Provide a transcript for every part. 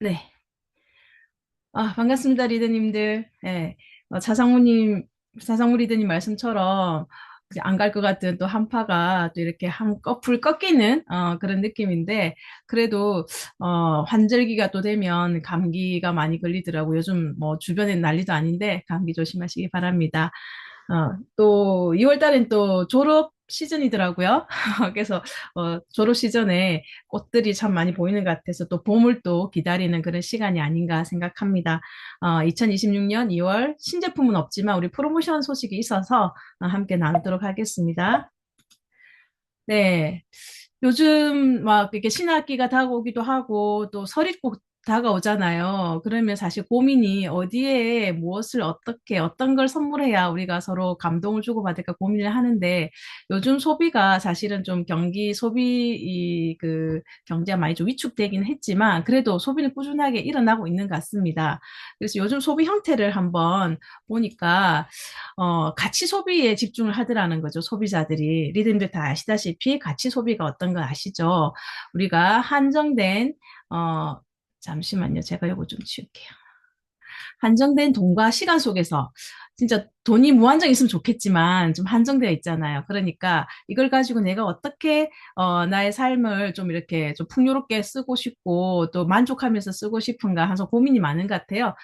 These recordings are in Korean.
네. 반갑습니다, 리더님들. 예. 자상무 리더님 말씀처럼 안 갈 것 같은 또 한파가 또 이렇게 한꺼풀 꺾이는 그런 느낌인데, 그래도, 환절기가 또 되면 감기가 많이 걸리더라고요. 요즘 뭐 주변엔 난리도 아닌데, 감기 조심하시기 바랍니다. 또 2월 달엔 또 졸업 시즌이더라고요. 그래서 졸업 시즌에 꽃들이 참 많이 보이는 것 같아서 또 봄을 또 기다리는 그런 시간이 아닌가 생각합니다. 2026년 2월 신제품은 없지만 우리 프로모션 소식이 있어서 함께 나누도록 하겠습니다. 네. 요즘 막 이렇게 신학기가 다가오기도 하고 또 설이 꼭 다가오잖아요. 그러면 사실 고민이 어디에 무엇을 어떻게 어떤 걸 선물해야 우리가 서로 감동을 주고받을까 고민을 하는데, 요즘 소비가 사실은 좀 경기 소비 경제가 많이 좀 위축되긴 했지만 그래도 소비는 꾸준하게 일어나고 있는 것 같습니다. 그래서 요즘 소비 형태를 한번 보니까 가치 소비에 집중을 하더라는 거죠, 소비자들이. 리듬들 다 아시다시피 가치 소비가 어떤 거 아시죠? 우리가 한정된, 어, 잠시만요. 제가 이거 좀 치울게요. 한정된 돈과 시간 속에서 진짜 돈이 무한정 있으면 좋겠지만 좀 한정되어 있잖아요. 그러니까 이걸 가지고 내가 어떻게 나의 삶을 좀 이렇게 좀 풍요롭게 쓰고 싶고 또 만족하면서 쓰고 싶은가 하면서 고민이 많은 것 같아요.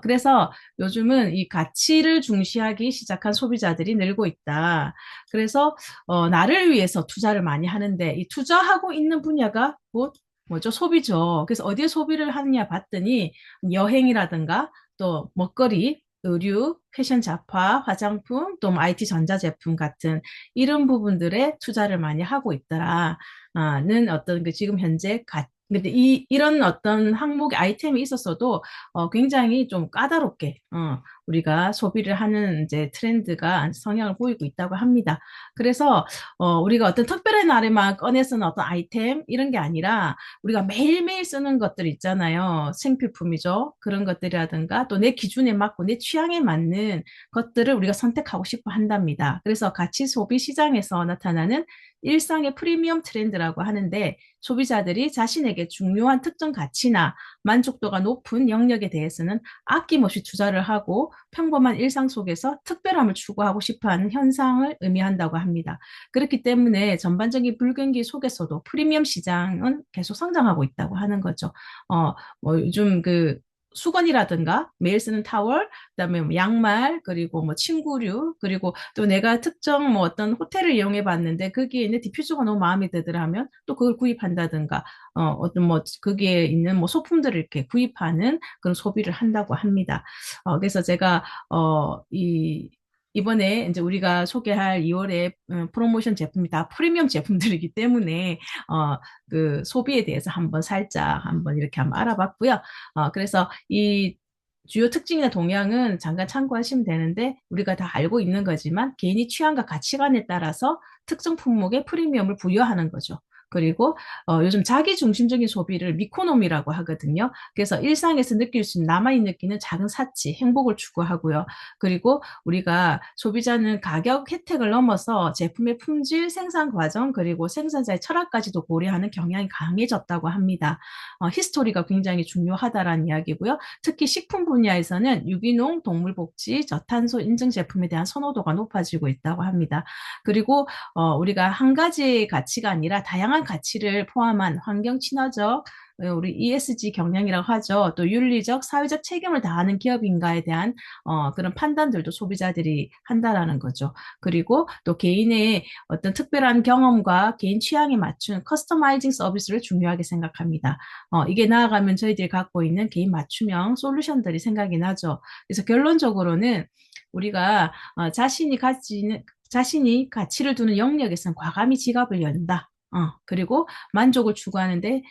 그래서 요즘은 이 가치를 중시하기 시작한 소비자들이 늘고 있다. 그래서 나를 위해서 투자를 많이 하는데 이 투자하고 있는 분야가 곧 뭐죠? 소비죠. 그래서 어디에 소비를 하느냐 봤더니 여행이라든가 또 먹거리, 의류, 패션 잡화, 화장품, 또 IT 전자제품 같은 이런 부분들에 투자를 많이 하고 있더라는 어떤 그 지금 현재 근데 이런 어떤 항목의 아이템이 있었어도 굉장히 좀 까다롭게 우리가 소비를 하는 이제 트렌드가 성향을 보이고 있다고 합니다. 그래서 우리가 어떤 특별한 날에만 꺼내서는 어떤 아이템 이런 게 아니라 우리가 매일매일 쓰는 것들 있잖아요. 생필품이죠. 그런 것들이라든가 또 내 기준에 맞고 내 취향에 맞는 것들을 우리가 선택하고 싶어 한답니다. 그래서 가치 소비 시장에서 나타나는 일상의 프리미엄 트렌드라고 하는데, 소비자들이 자신에게 중요한 특정 가치나 만족도가 높은 영역에 대해서는 아낌없이 투자를 하고 평범한 일상 속에서 특별함을 추구하고 싶어하는 현상을 의미한다고 합니다. 그렇기 때문에 전반적인 불경기 속에서도 프리미엄 시장은 계속 성장하고 있다고 하는 거죠. 뭐 요즘 그 수건이라든가 매일 쓰는 타월, 그다음에 뭐 양말, 그리고 뭐 침구류, 그리고 또 내가 특정 뭐 어떤 호텔을 이용해 봤는데 거기에 있는 디퓨저가 너무 마음에 들더라 하면 또 그걸 구입한다든가, 어떤 뭐 거기에 있는 뭐 소품들을 이렇게 구입하는 그런 소비를 한다고 합니다. 그래서 제가 이번에 이제 우리가 소개할 2월에 프로모션 제품이 다 프리미엄 제품들이기 때문에 그 소비에 대해서 한번 살짝 한번 이렇게 한번 알아봤고요. 그래서 이 주요 특징이나 동향은 잠깐 참고하시면 되는데 우리가 다 알고 있는 거지만 개인이 취향과 가치관에 따라서 특정 품목에 프리미엄을 부여하는 거죠. 그리고 요즘 자기 중심적인 소비를 미코노미라고 하거든요. 그래서 일상에서 느낄 수 있는 나만이 느끼는 작은 사치, 행복을 추구하고요. 그리고 우리가 소비자는 가격 혜택을 넘어서 제품의 품질, 생산 과정, 그리고 생산자의 철학까지도 고려하는 경향이 강해졌다고 합니다. 히스토리가 굉장히 중요하다라는 이야기고요. 특히 식품 분야에서는 유기농, 동물복지, 저탄소 인증 제품에 대한 선호도가 높아지고 있다고 합니다. 그리고 우리가 한 가지 가치가 아니라 다양한 가치를 포함한 환경 친화적, 우리 ESG 경영이라고 하죠. 또 윤리적, 사회적 책임을 다하는 기업인가에 대한 그런 판단들도 소비자들이 한다라는 거죠. 그리고 또 개인의 어떤 특별한 경험과 개인 취향에 맞춘 커스터마이징 서비스를 중요하게 생각합니다. 이게 나아가면 저희들이 갖고 있는 개인 맞춤형 솔루션들이 생각이 나죠. 그래서 결론적으로는 우리가 자신이 가치를 두는 영역에서는 과감히 지갑을 연다. 그리고 만족을 추구하는데,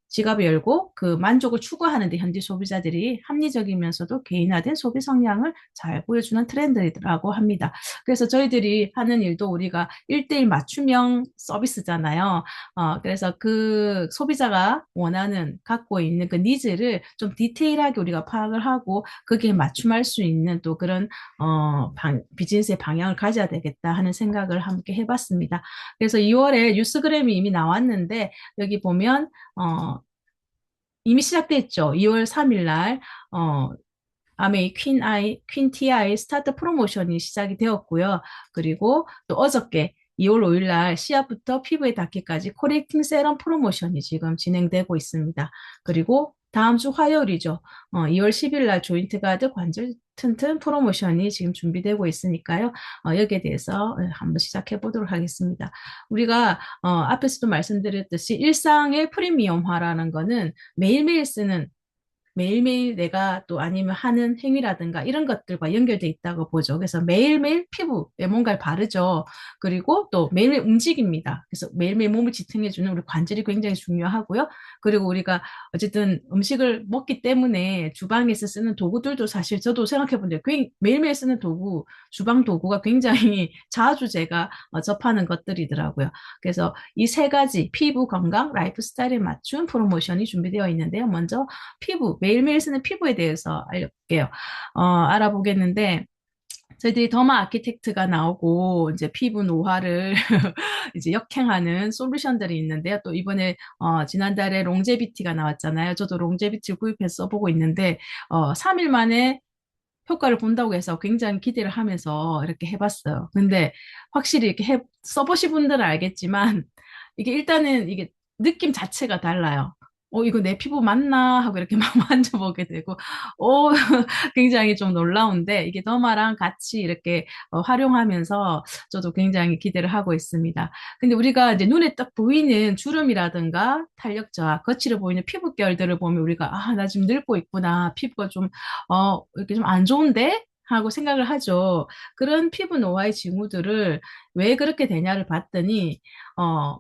지갑을 열고 그 만족을 추구하는데 현지 소비자들이 합리적이면서도 개인화된 소비 성향을 잘 보여주는 트렌드라고 합니다. 그래서 저희들이 하는 일도 우리가 1대1 맞춤형 서비스잖아요. 그래서 그 소비자가 원하는, 갖고 있는 그 니즈를 좀 디테일하게 우리가 파악을 하고 거기에 맞춤할 수 있는 또 그런 비즈니스의 방향을 가져야 되겠다 하는 생각을 함께 해봤습니다. 그래서 2월에 뉴스그램이 이미 나왔는데 여기 보면 이미 시작됐죠. 2월 3일 날, 아메이 퀸 티아의 스타트 프로모션이 시작이 되었고요. 그리고 또 어저께 2월 5일 날 시합부터 피부에 닿기까지 코렉팅 세럼 프로모션이 지금 진행되고 있습니다. 그리고 다음 주 화요일이죠. 2월 10일 날 조인트 가드 관절 튼튼 프로모션이 지금 준비되고 있으니까요. 여기에 대해서 한번 시작해 보도록 하겠습니다. 우리가 앞에서도 말씀드렸듯이 일상의 프리미엄화라는 거는 매일매일 쓰는 매일매일 내가 또 아니면 하는 행위라든가 이런 것들과 연결돼 있다고 보죠. 그래서 매일매일 피부에 뭔가를 바르죠. 그리고 또 매일매일 움직입니다. 그래서 매일매일 몸을 지탱해주는 우리 관절이 굉장히 중요하고요. 그리고 우리가 어쨌든 음식을 먹기 때문에 주방에서 쓰는 도구들도 사실 저도 생각해본 적 매일매일 쓰는 도구, 주방 도구가 굉장히 자주 제가 접하는 것들이더라고요. 그래서 이 세 가지 피부 건강, 라이프 스타일에 맞춘 프로모션이 준비되어 있는데요. 먼저 피부, 매일매일 쓰는 피부에 대해서 알려볼게요. 알아보겠는데, 저희들이 더마 아키텍트가 나오고, 이제 피부 노화를 이제 역행하는 솔루션들이 있는데요. 또 이번에, 지난달에 롱제비티가 나왔잖아요. 저도 롱제비티 구입해서 써보고 있는데, 3일 만에 효과를 본다고 해서 굉장히 기대를 하면서 이렇게 해봤어요. 근데 확실히 이렇게 써보신 분들은 알겠지만, 이게 일단은 이게 느낌 자체가 달라요. 이거 내 피부 맞나? 하고 이렇게 막 만져보게 되고, 굉장히 좀 놀라운데, 이게 더마랑 같이 이렇게 활용하면서 저도 굉장히 기대를 하고 있습니다. 근데 우리가 이제 눈에 딱 보이는 주름이라든가 탄력 저하, 거칠어 보이는 피부결들을 보면 우리가, 아, 나 지금 늙고 있구나. 피부가 좀, 이렇게 좀 안 좋은데? 하고 생각을 하죠. 그런 피부 노화의 징후들을 왜 그렇게 되냐를 봤더니,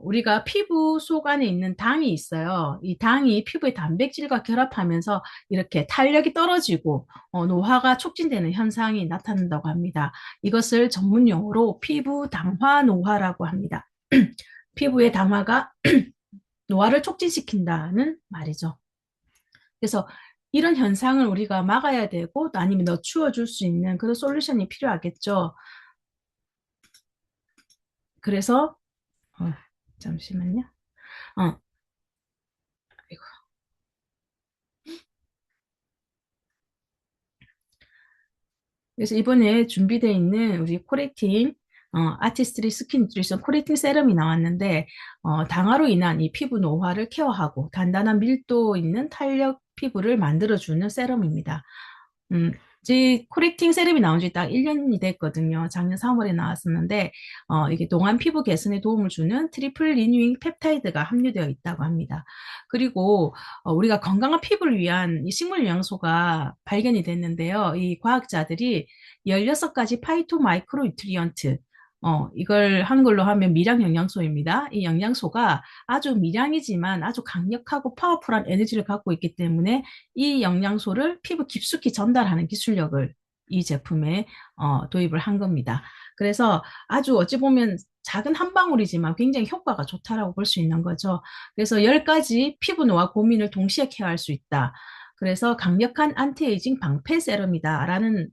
우리가 피부 속 안에 있는 당이 있어요. 이 당이 피부의 단백질과 결합하면서 이렇게 탄력이 떨어지고 노화가 촉진되는 현상이 나타난다고 합니다. 이것을 전문 용어로 피부 당화 노화라고 합니다. 피부의 당화가 노화를 촉진시킨다는 말이죠. 그래서 이런 현상을 우리가 막아야 되고 또 아니면 늦추어 줄 수 있는 그런 솔루션이 필요하겠죠. 그래서 어, 잠시만요. 어, 그래서 이번에 준비되어 있는 우리 코레틴, 아티스트리 스킨 뉴트리션 코레틴 세럼이 나왔는데, 당화로 인한 이 피부 노화를 케어하고 단단한 밀도 있는 탄력 피부를 만들어주는 세럼입니다. 음, 이제 코렉팅 세럼이 나온 지 딱 1년이 됐거든요. 작년 3월에 나왔었는데, 이게 동안 피부 개선에 도움을 주는 트리플 리뉴잉 펩타이드가 함유되어 있다고 합니다. 그리고 우리가 건강한 피부를 위한 이 식물 영양소가 발견이 됐는데요. 이 과학자들이 16가지 파이토 마이크로 뉴트리언트, 이걸 한글로 하면 미량 영양소입니다. 이 영양소가 아주 미량이지만 아주 강력하고 파워풀한 에너지를 갖고 있기 때문에 이 영양소를 피부 깊숙이 전달하는 기술력을 이 제품에 도입을 한 겁니다. 그래서 아주 어찌 보면 작은 한 방울이지만 굉장히 효과가 좋다라고 볼 수 있는 거죠. 그래서 10가지 피부 노화 고민을 동시에 케어할 수 있다. 그래서 강력한 안티에이징 방패 세럼이다라는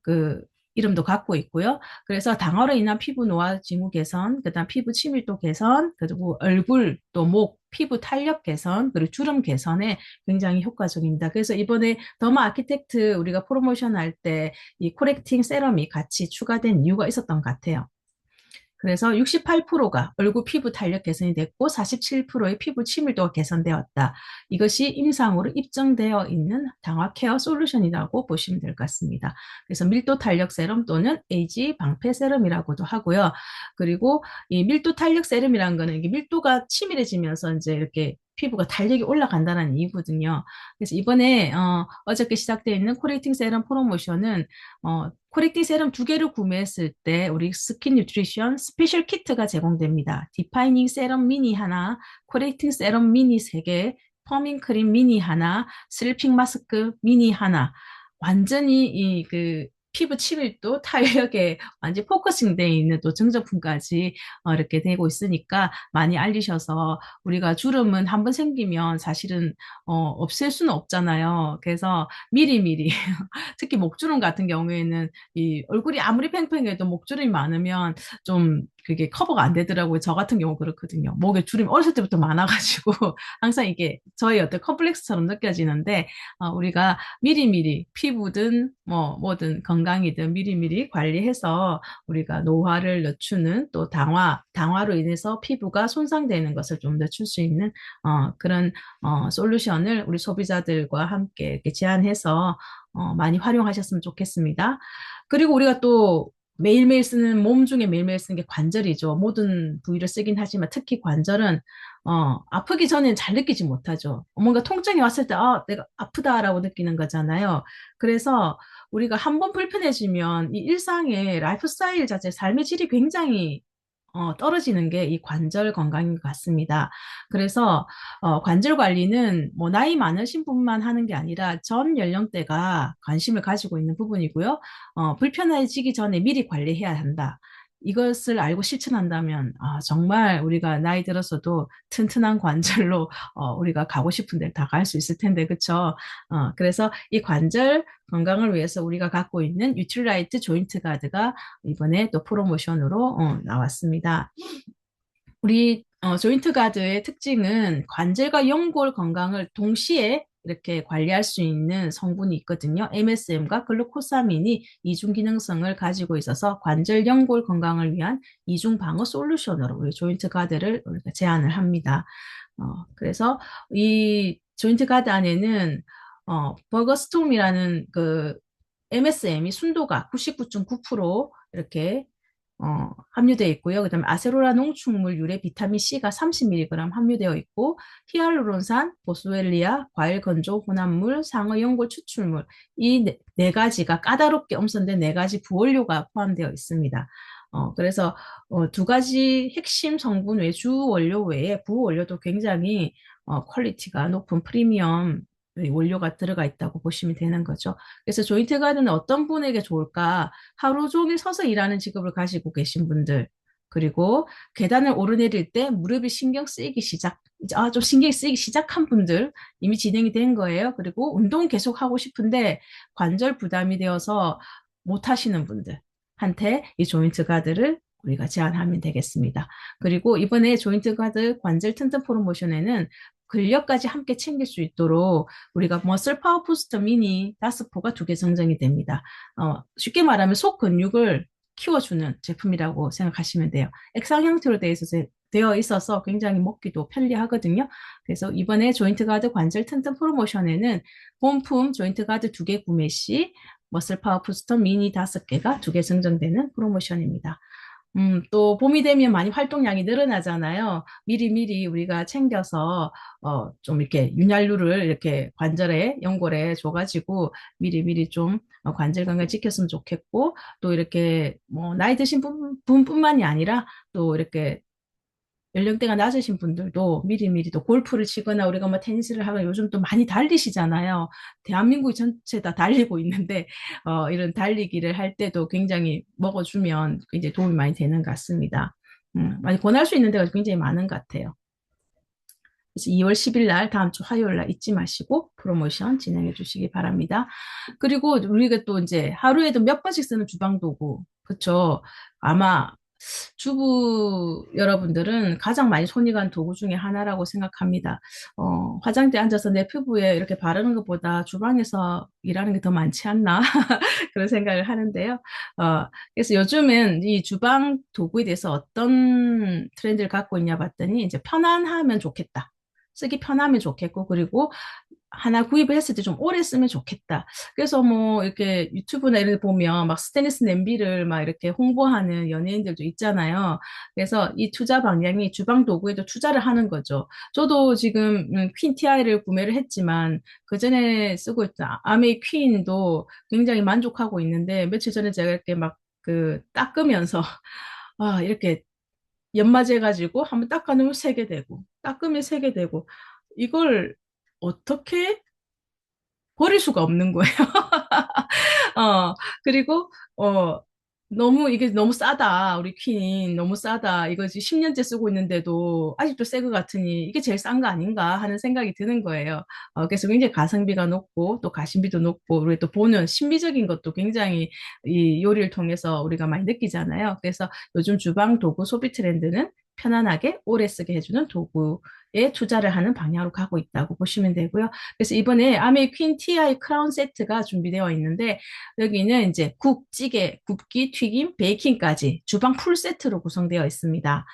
그 이름도 갖고 있고요. 그래서 당화로 인한 피부 노화 징후 개선, 그다음 피부 친밀도 개선, 그리고 얼굴 또 목, 피부 탄력 개선, 그리고 주름 개선에 굉장히 효과적입니다. 그래서 이번에 더마 아키텍트 우리가 프로모션 할 때 이 코렉팅 세럼이 같이 추가된 이유가 있었던 것 같아요. 그래서 68%가 얼굴 피부 탄력 개선이 됐고 47%의 피부 친밀도가 개선되었다. 이것이 임상으로 입증되어 있는 당화 케어 솔루션이라고 보시면 될 것 같습니다. 그래서 밀도 탄력 세럼 또는 에이지 방패 세럼이라고도 하고요. 그리고 이 밀도 탄력 세럼이라는 거는 이게 밀도가 치밀해지면서 이제 이렇게 피부가 탄력이 올라간다는 이유거든요. 그래서 이번에 어저께 시작되어 있는 코렉팅 세럼 프로모션은 코렉팅 세럼 2개를 구매했을 때 우리 스킨 뉴트리션 스페셜 키트가 제공됩니다. 디파이닝 세럼 미니 하나, 코렉팅 세럼 미니 3개, 퍼밍 크림 미니 하나, 슬리핑 마스크 미니 하나. 완전히 이 그 피부 치밀도 탄력에 완전 포커싱 돼 있는 또 증정품까지 이렇게 되고 있으니까 많이 알리셔서 우리가 주름은 한번 생기면 사실은 없앨 수는 없잖아요. 그래서 미리미리 특히 목주름 같은 경우에는 이 얼굴이 아무리 팽팽해도 목주름이 많으면 좀 그게 커버가 안 되더라고요. 저 같은 경우 그렇거든요. 목에 주름이 어렸을 때부터 많아가지고 항상 이게 저의 어떤 컴플렉스처럼 느껴지는데 우리가 미리미리 피부든 뭐 뭐든 건강이든 미리미리 관리해서 우리가 노화를 늦추는 또 당화로 인해서 피부가 손상되는 것을 좀 늦출 수 있는 그런 솔루션을 우리 소비자들과 함께 이렇게 제안해서 많이 활용하셨으면 좋겠습니다. 그리고 우리가 또 매일매일 쓰는 몸 중에 매일매일 쓰는 게 관절이죠. 모든 부위를 쓰긴 하지만 특히 관절은 아프기 전엔 잘 느끼지 못하죠. 뭔가 통증이 왔을 때 내가 아프다라고 느끼는 거잖아요. 그래서 우리가 한번 불편해지면 이 일상의 라이프 스타일 자체 삶의 질이 굉장히 떨어지는 게 이 관절 건강인 것 같습니다. 그래서 관절 관리는 뭐 나이 많으신 분만 하는 게 아니라 전 연령대가 관심을 가지고 있는 부분이고요. 불편해지기 전에 미리 관리해야 한다. 이것을 알고 실천한다면 정말 우리가 나이 들어서도 튼튼한 관절로 우리가 가고 싶은 데를 다 갈 수 있을 텐데 그쵸? 그래서 이 관절 건강을 위해서 우리가 갖고 있는 유틸라이트 조인트 가드가 이번에 또 프로모션으로 나왔습니다. 우리 조인트 가드의 특징은 관절과 연골 건강을 동시에 이렇게 관리할 수 있는 성분이 있거든요. MSM과 글루코사민이 이중 기능성을 가지고 있어서 관절 연골 건강을 위한 이중 방어 솔루션으로 우리 조인트 가드를 우리가 제안을 합니다. 그래서 이 조인트 가드 안에는 버거스톰이라는 그 MSM이 순도가 99.9% 이렇게 함유되어 있고요. 그다음에 아세로라 농축물 유래 비타민 C가 30mg 함유되어 있고 히알루론산, 보스웰리아, 과일 건조 혼합물, 상어 연골 추출물 이 네 가지가 까다롭게 엄선된 네 가지 부원료가 포함되어 있습니다. 그래서 두 가지 핵심 성분 외 주 원료 외에 부원료도 굉장히 퀄리티가 높은 프리미엄 원료가 들어가 있다고 보시면 되는 거죠. 그래서 조인트 가드는 어떤 분에게 좋을까? 하루 종일 서서 일하는 직업을 가지고 계신 분들, 그리고 계단을 오르내릴 때 무릎이 신경 쓰이기 시작, 좀 신경이 쓰이기 시작한 분들, 이미 진행이 된 거예요. 그리고 운동 계속 하고 싶은데 관절 부담이 되어서 못 하시는 분들한테 이 조인트 가드를 우리가 제안하면 되겠습니다. 그리고 이번에 조인트 가드 관절 튼튼 프로모션에는 근력까지 함께 챙길 수 있도록 우리가 머슬 파워 부스터 미니 다스포가 두 개 증정이 됩니다. 쉽게 말하면 속 근육을 키워주는 제품이라고 생각하시면 돼요. 액상 형태로 되어 있어서 굉장히 먹기도 편리하거든요. 그래서 이번에 조인트 가드 관절 튼튼 프로모션에는 본품 조인트 가드 두 개 구매 시 머슬 파워 부스터 미니 5개가 두 개 증정되는 프로모션입니다. 또 봄이 되면 많이 활동량이 늘어나잖아요. 미리미리 우리가 챙겨서 좀 이렇게 윤활유를 이렇게 관절에 연골에 줘가지고 미리미리 좀 관절 건강 지켰으면 좋겠고 또 이렇게 뭐 나이 드신 분뿐만이 아니라 또 이렇게 연령대가 낮으신 분들도 미리미리 또 골프를 치거나 우리가 뭐 테니스를 하거나 요즘 또 많이 달리시잖아요. 대한민국이 전체 다 달리고 있는데, 이런 달리기를 할 때도 굉장히 먹어주면 굉장히 도움이 많이 되는 것 같습니다. 많이 권할 수 있는 데가 굉장히 많은 것 같아요. 그래서 2월 10일 날, 다음 주 화요일 날 잊지 마시고 프로모션 진행해 주시기 바랍니다. 그리고 우리가 또 이제 하루에도 몇 번씩 쓰는 주방 도구, 그쵸? 아마 주부 여러분들은 가장 많이 손이 간 도구 중에 하나라고 생각합니다. 화장대에 앉아서 내 피부에 이렇게 바르는 것보다 주방에서 일하는 게 더 많지 않나? 그런 생각을 하는데요. 그래서 요즘은 이 주방 도구에 대해서 어떤 트렌드를 갖고 있냐 봤더니 이제 편안하면 좋겠다. 쓰기 편하면 좋겠고, 그리고 하나 구입을 했을 때 좀 오래 쓰면 좋겠다. 그래서 뭐 이렇게 유튜브나 이런 데 보면 막 스테인리스 냄비를 막 이렇게 홍보하는 연예인들도 있잖아요. 그래서 이 투자 방향이 주방 도구에도 투자를 하는 거죠. 저도 지금 퀸 TI를 구매를 했지만 그 전에 쓰고 있던 아메이 퀸도 굉장히 만족하고 있는데 며칠 전에 제가 이렇게 막 그 닦으면서 이렇게 연마제가지고 한번 닦아놓으면 세게 되고 닦으면 세게 되고 이걸 어떻게 버릴 수가 없는 거예요. 어, 그리고, 너무 이게 너무 싸다. 우리 퀸 너무 싸다. 이거 지금 10년째 쓰고 있는데도 아직도 새 거 같으니 이게 제일 싼 거 아닌가 하는 생각이 드는 거예요. 그래서 굉장히 가성비가 높고 또 가심비도 높고 우리 또 보는 신비적인 것도 굉장히 이 요리를 통해서 우리가 많이 느끼잖아요. 그래서 요즘 주방 도구 소비 트렌드는 편안하게 오래 쓰게 해주는 도구에 투자를 하는 방향으로 가고 있다고 보시면 되고요. 그래서 이번에 아메 퀸 TI 크라운 세트가 준비되어 있는데 여기는 이제 국, 찌개, 굽기, 튀김, 베이킹까지 주방 풀 세트로 구성되어 있습니다.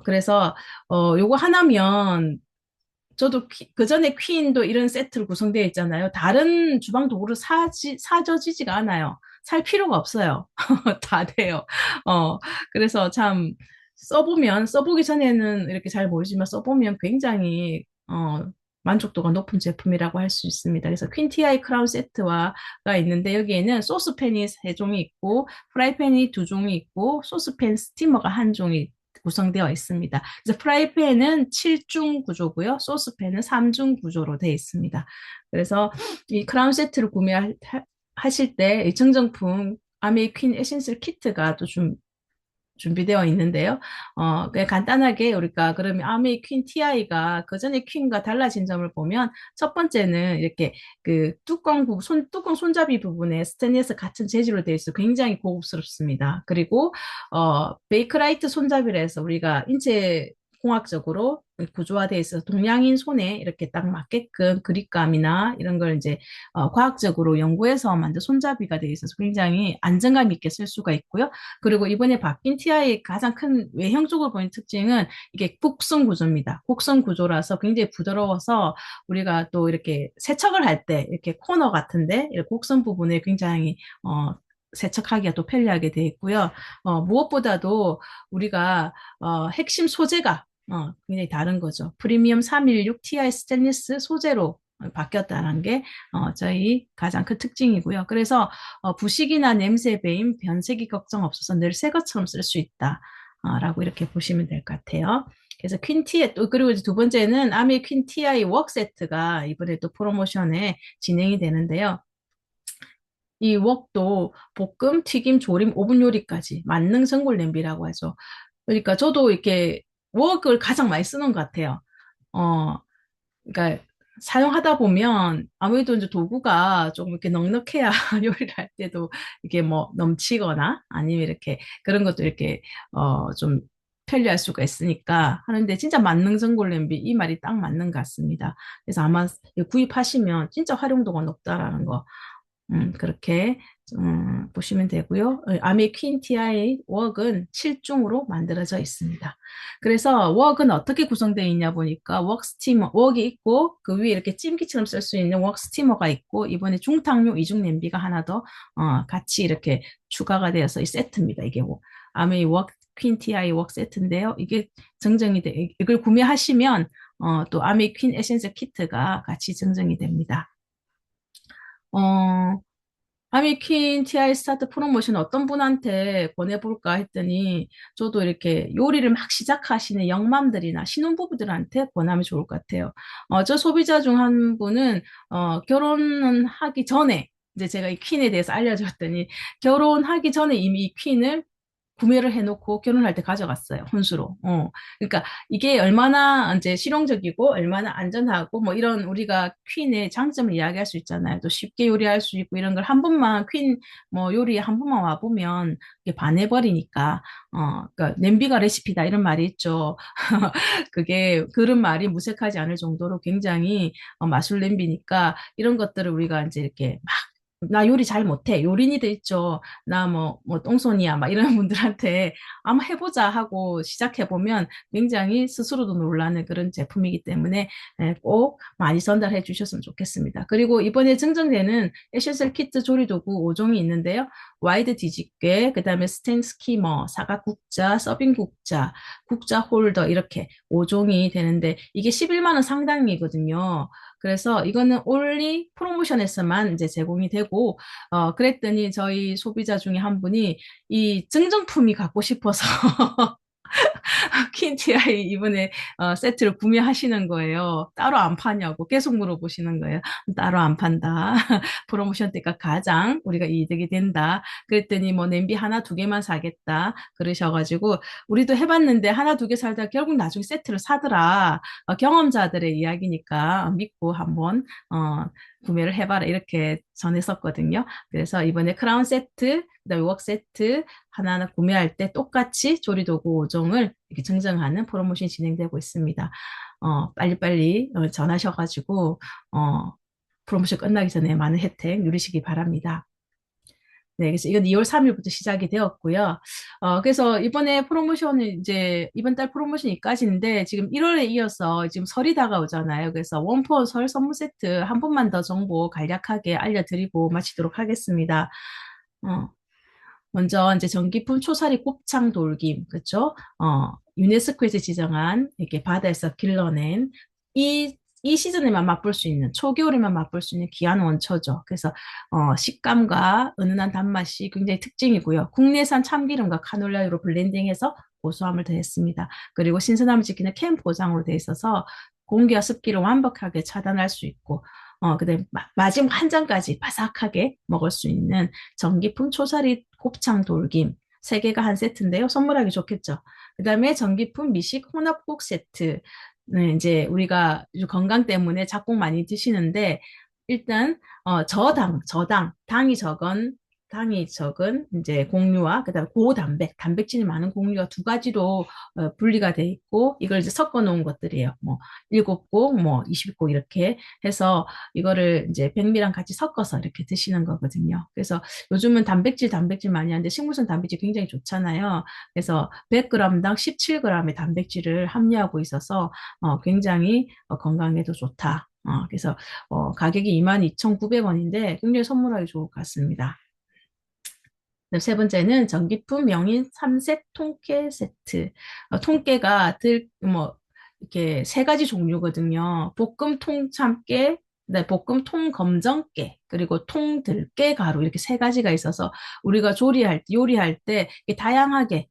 그래서, 요거 하나면, 저도 그 전에 퀸도 이런 세트로 구성되어 있잖아요. 다른 주방 도구를 사져지지가 않아요. 살 필요가 없어요. 다 돼요. 어, 그래서 참, 써보기 전에는 이렇게 잘 모르지만 써보면 굉장히, 만족도가 높은 제품이라고 할 수 있습니다. 그래서 퀸티아이 크라운 세트가 있는데 여기에는 소스팬이 세 종이 있고 프라이팬이 두 종이 있고 소스팬 스티머가 한 종이 구성되어 있습니다. 그래서 프라이팬은 7중 구조고요. 소스팬은 3중 구조로 되어 있습니다. 그래서 이 크라운 세트를 구매하실 때 이 증정품 아메이 퀸 에센셜 키트가 또 준비되어 있는데요. 그냥 간단하게 우리가 그러면 아메이 퀸 TI가 그 전에 퀸과 달라진 점을 보면 첫 번째는 이렇게 그 뚜껑 손잡이 부분에 스테인리스 같은 재질로 되어 있어 굉장히 고급스럽습니다. 그리고 베이크라이트 손잡이라 해서 우리가 인체 공학적으로 구조화되어 있어서 동양인 손에 이렇게 딱 맞게끔 그립감이나 이런 걸 이제 과학적으로 연구해서 만든 손잡이가 되어 있어서 굉장히 안정감 있게 쓸 수가 있고요. 그리고 이번에 바뀐 TI의 가장 큰 외형적으로 보이는 특징은 이게 곡선 구조입니다. 곡선 구조라서 굉장히 부드러워서 우리가 또 이렇게 세척을 할 때 이렇게 코너 같은데 이렇게 곡선 부분에 굉장히 세척하기가 또 편리하게 되어 있고요. 무엇보다도 우리가 핵심 소재가 굉장히 다른 거죠. 프리미엄 316 TI 스테인리스 소재로 바뀌었다는 게 저희 가장 큰 특징이고요. 그래서 부식이나 냄새 배임, 변색이 걱정 없어서 늘 새 것처럼 쓸 수 있다. 라고 이렇게 보시면 될 것 같아요. 그래서 퀸티에 또 그리고 이제 두 번째는 아미 퀸티아이 웍 세트가 이번에 또 프로모션에 진행이 되는데요. 이 웍도 볶음, 튀김, 조림, 오븐 요리까지 만능 전골 냄비라고 하죠. 그러니까 저도 이렇게 웍을 가장 많이 쓰는 것 같아요. 어, 그러니까 사용하다 보면 아무래도 이제 도구가 조금 이렇게 넉넉해야 요리를 할 때도 이게 뭐 넘치거나 아니면 이렇게 그런 것도 이렇게 좀 편리할 수가 있으니까 하는데 진짜 만능 전골 냄비 이 말이 딱 맞는 것 같습니다. 그래서 아마 구입하시면 진짜 활용도가 높다라는 거 그렇게 보시면 되고요. 아미 퀸 TI 웍은 7중으로 만들어져 있습니다. 그래서 웍은 어떻게 구성되어 있냐 보니까 웍 스티머, 웍이 있고 그 위에 이렇게 찜기처럼 쓸 수 있는 웍 스티머가 있고 이번에 중탕용 이중 냄비가 하나 더 같이 이렇게 추가가 되어서 이 세트입니다. 이게 아미 웍 퀸 TI 웍 세트인데요. 이게 증정이 돼 이걸 구매하시면 또 아미 퀸 에센스 키트가 같이 증정이 됩니다. 어, 아미퀸 TI 스타트 프로모션 어떤 분한테 보내볼까 했더니 저도 이렇게 요리를 막 시작하시는 영맘들이나 신혼부부들한테 권하면 좋을 것 같아요. 저 소비자 중 한 분은 결혼은 하기 전에 이제 제가 이 퀸에 대해서 알려줬더니 결혼하기 전에 이미 이 퀸을 구매를 해놓고 결혼할 때 가져갔어요, 혼수로. 그러니까 이게 얼마나 이제 실용적이고 얼마나 안전하고 뭐 이런 우리가 퀸의 장점을 이야기할 수 있잖아요. 또 쉽게 요리할 수 있고 이런 걸 한 번만 퀸 뭐 요리 한 번만 와보면 이게 반해버리니까, 그러니까 냄비가 레시피다 이런 말이 있죠. 그게 그런 말이 무색하지 않을 정도로 굉장히 마술 냄비니까 이런 것들을 우리가 이제 이렇게 나 요리 잘 못해. 요린이들 있죠. 나 뭐, 똥손이야. 막 이런 분들한테 한번 해보자 하고 시작해보면 굉장히 스스로도 놀라는 그런 제품이기 때문에 꼭 많이 전달해 주셨으면 좋겠습니다. 그리고 이번에 증정되는 에센셜 키트 조리도구 5종이 있는데요. 와이드 뒤집개, 그 다음에 스텐 스키머, 사각국자, 서빙국자, 국자 홀더 이렇게 5종이 되는데 이게 11만 원 상당이거든요. 그래서 이거는 올리 프로모션에서만 이제 제공이 되고, 그랬더니 저희 소비자 중에 한 분이 이 증정품이 갖고 싶어서 퀸티아이 이번에 세트를 구매하시는 거예요. 따로 안 파냐고 계속 물어보시는 거예요. 따로 안 판다. 프로모션 때가 가장 우리가 이득이 된다. 그랬더니 뭐 냄비 하나 두 개만 사겠다. 그러셔가지고 우리도 해봤는데 하나 두 개 살다 결국 나중에 세트를 사더라. 경험자들의 이야기니까 믿고 한번 구매를 해봐라 이렇게 전했었거든요. 그래서 이번에 크라운 세트, 그다음에 웍 세트 하나하나 구매할 때 똑같이 조리도구 5종을 이렇게 증정하는 프로모션이 진행되고 있습니다. 빨리빨리 전하셔가지고 프로모션 끝나기 전에 많은 혜택 누리시기 바랍니다. 네, 그래서 이건 2월 3일부터 시작이 되었고요. 그래서 이번에 프로모션은 이제 이번 달 프로모션이까지인데 지금 1월에 이어서 지금 설이 다가오잖아요. 그래서 원포 설 선물 세트 한 번만 더 정보 간략하게 알려드리고 마치도록 하겠습니다. 어, 먼저 이제 전기품 초사리 곱창 돌김, 그렇죠? 유네스코에서 지정한 이렇게 바다에서 길러낸 이 시즌에만 맛볼 수 있는, 초겨울에만 맛볼 수 있는 귀한 원초죠. 그래서 식감과 은은한 단맛이 굉장히 특징이고요. 국내산 참기름과 카놀라유로 블렌딩해서 고소함을 더했습니다. 그리고 신선함을 지키는 캔 포장으로 되어 있어서 공기와 습기를 완벽하게 차단할 수 있고, 그다음에 마지막 한 잔까지 바삭하게 먹을 수 있는 전기품 초사리 곱창 돌김 세 개가 한 세트인데요. 선물하기 좋겠죠. 그다음에 전기품 미식 혼합국 세트. 네, 이제 우리가 건강 때문에 잡곡 많이 드시는데 일단 당이 적은 이제 곡류와 그다음에 고단백, 단백질이 많은 곡류가 두 가지로 분리가 돼 있고 이걸 이제 섞어 놓은 것들이에요. 뭐 7곡, 뭐 20곡 이렇게 해서 이거를 이제 백미랑 같이 섞어서 이렇게 드시는 거거든요. 그래서 요즘은 단백질 많이 하는데 식물성 단백질 굉장히 좋잖아요. 그래서 100g당 17g의 단백질을 함유하고 있어서 굉장히 건강에도 좋다. 그래서 가격이 22,900원인데 굉장히 선물하기 좋을 것 같습니다. 네, 세 번째는 전기품 명인 삼색 통깨 세트. 통깨가 이렇게 세 가지 종류거든요. 볶음 통참깨, 네, 볶음 통검정깨, 그리고 통들깨 가루 이렇게 세 가지가 있어서 우리가 요리할 때 이렇게 다양하게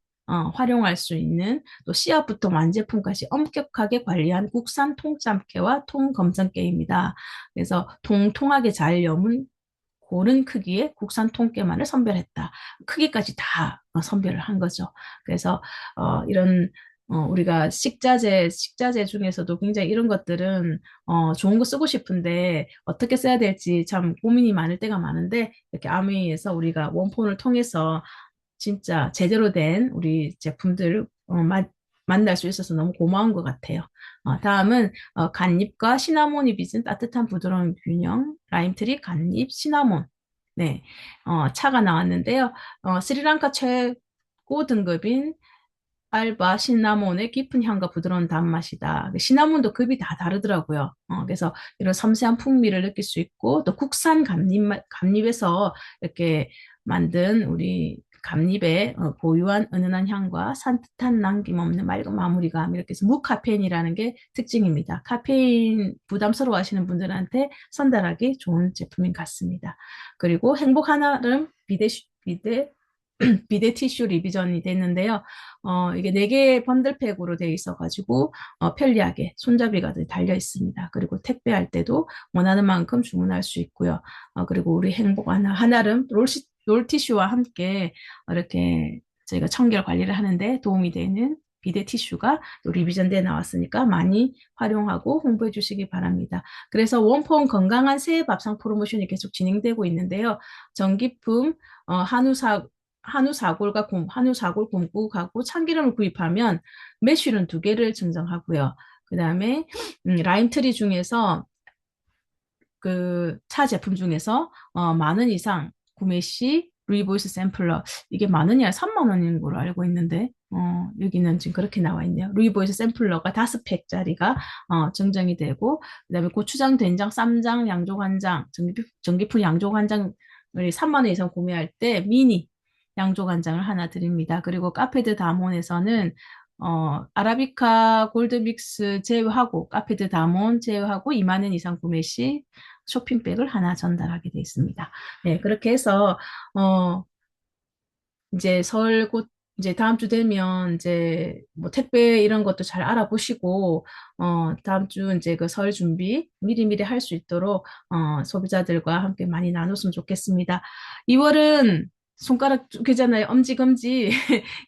활용할 수 있는 또 씨앗부터 완제품까지 엄격하게 관리한 국산 통참깨와 통검정깨입니다. 그래서 통통하게 잘 여문 고른 크기의 국산 통깨만을 선별했다. 크기까지 다 선별을 한 거죠. 그래서 이런 우리가 식자재 중에서도 굉장히 이런 것들은 좋은 거 쓰고 싶은데 어떻게 써야 될지 참 고민이 많을 때가 많은데 이렇게 아메이에서 우리가 원폰을 통해서 진짜 제대로 된 우리 제품들 만날 수 있어서 너무 고마운 것 같아요. 다음은 갓잎과 시나몬이 빚은 따뜻한 부드러운 균형, 라임트리, 갓잎, 시나몬. 네, 차가 나왔는데요. 스리랑카 최고 등급인 알바 시나몬의 깊은 향과 부드러운 단맛이다. 시나몬도 급이 다 다르더라고요. 그래서 이런 섬세한 풍미를 느낄 수 있고 또 국산 감잎에서 이렇게 만든 우리 감잎의 고유한 은은한 향과 산뜻한 남김없는 맑은 마무리감 이렇게 해서 무카페인이라는 게 특징입니다. 카페인 부담스러워 하시는 분들한테 선달하기 좋은 제품인 것 같습니다. 그리고 행복 한아름 비데 티슈 리비전이 됐는데요. 이게 4개의 번들팩으로 되어 있어가지고, 편리하게 손잡이가 달려 있습니다. 그리고 택배할 때도 원하는 만큼 주문할 수 있고요. 그리고 우리 행복 한아름 롤티슈와 함께 이렇게 저희가 청결 관리를 하는데 도움이 되는 비데 티슈가 리비전대에 나왔으니까 많이 활용하고 홍보해 주시기 바랍니다. 그래서 원포 건강한 새해 밥상 프로모션이 계속 진행되고 있는데요. 전기품, 한우 사골 곰국하고 참기름을 구입하면 매실은 2개를 증정하고요. 그 다음에 라임트리 중에서 그 차 제품 중에서 10,000원 이상 구매 시 루이보이스 샘플러 이게 10,000원이 아니라 30,000원인 걸로 알고 있는데 여기는 지금 그렇게 나와 있네요. 루이보이스 샘플러가 5팩짜리가 증정이 되고 그다음에 고추장, 된장, 쌈장, 양조간장, 전기품 양조간장을 30,000원 이상 구매할 때 미니 양조간장을 하나 드립니다. 그리고 카페드 다몬에서는 아라비카 골드믹스 제외하고 카페드 다몬 제외하고 20,000원 이상 구매 시 쇼핑백을 하나 전달하게 되어 있습니다. 네, 그렇게 해서 어, 이제 설 곧 이제 다음 주 되면 이제 뭐 택배 이런 것도 잘 알아보시고, 다음 주 이제 그 설 준비 미리미리 할 수 있도록, 소비자들과 함께 많이 나눴으면 좋겠습니다. 2월은 손가락 쪼개잖아요. 엄지, 검지.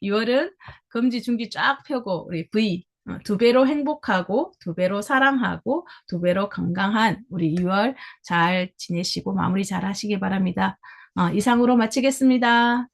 2월은 검지, 중지 쫙 펴고, 우리 V. 두 배로 행복하고, 두 배로 사랑하고, 두 배로 건강한 우리 2월 잘 지내시고 마무리 잘 하시기 바랍니다. 이상으로 마치겠습니다.